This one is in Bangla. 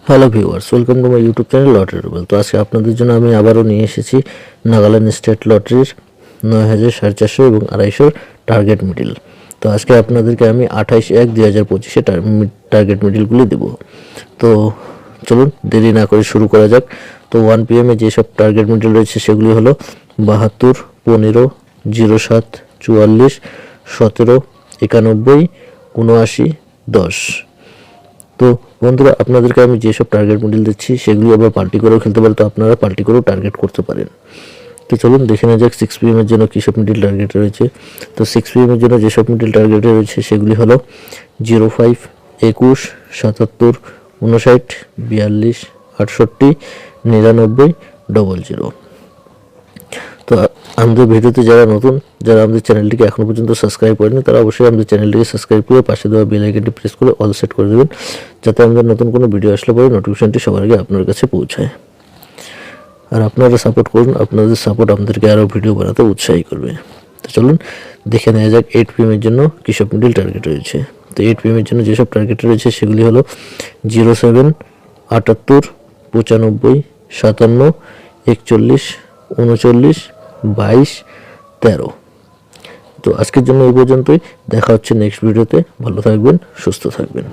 Hello viewers, welcome to my YouTube channel lottery Rubel. তো আজকে আপনাদের জন্য আমি আবারও নিয়ে এসেছি নাগাল্যান্ড স্টেট লটারির ৯,০০০, 450 এবং 250 টার্গেট মিডিল। তো আজকে আপনাদেরকে আমি 28/1/2025 টার্গেট মিডিলগুলি দেব। তো চলুন দেরি না করে শুরু করা যাক। তো 1 PM যেসব টার্গেট মিডিল রয়েছে সেগুলি হলো 72, 15, 07, 44, 17, 91, 79, 10। তো বন্ধুরা, আপনাদেরকে আমি যেসব টার্গেট মডেল দিচ্ছি সেগুলি আবার পাল্টি করেও খেলতে পারে, তো আপনারা পাল্টি করেও টার্গেট করতে পারেন। তো চলুন দেখে নেওয়া যাক 6 PM এর জন্য কীসব মিডিল টার্গেট রয়েছে। তো 6 PM এর জন্য যেসব মিডিল টার্গেট রয়েছে সেগুলি হলো 05, 21, 77, 59, 42, 68, 99, 00। তো আমাদের ভিডিওতে যারা নতুন, যারা আমাদের চ্যানেলটিকে এখনও পর্যন্ত সাবস্ক্রাইব করেনি, তারা অবশ্যই আমাদের চ্যানেলটিকে সাবস্ক্রাইব করে পাশে দেওয়া বেল আইকনটি প্রেস করে অল সেট করে দেবেন, যাতে আমাদের নতুন কোনো ভিডিও আসলে পরে নোটিফিকেশনটি সবার আগে আপনার কাছে পৌঁছায়। আর আপনারা সাপোর্ট করুন, আপনাদের সাপোর্ট আমাদেরকে আরও ভিডিও বানাতে উৎসাহী করবে। তো চলুন দেখে নেওয়া যাক 8 PM এর জন্য কীসব মিডিল টার্গেট রয়েছে। তো 8 PM এর জন্য যেসব টার্গেট রয়েছে সেগুলি হলো 07, 78, 95, 57, 41, 39, 22, 13। তো আজকের জন্য এই পর্যন্তই। দেখা হচ্ছে নেক্সট ভিডিওতে। ভালো থাকবেন, সুস্থ থাকবেন।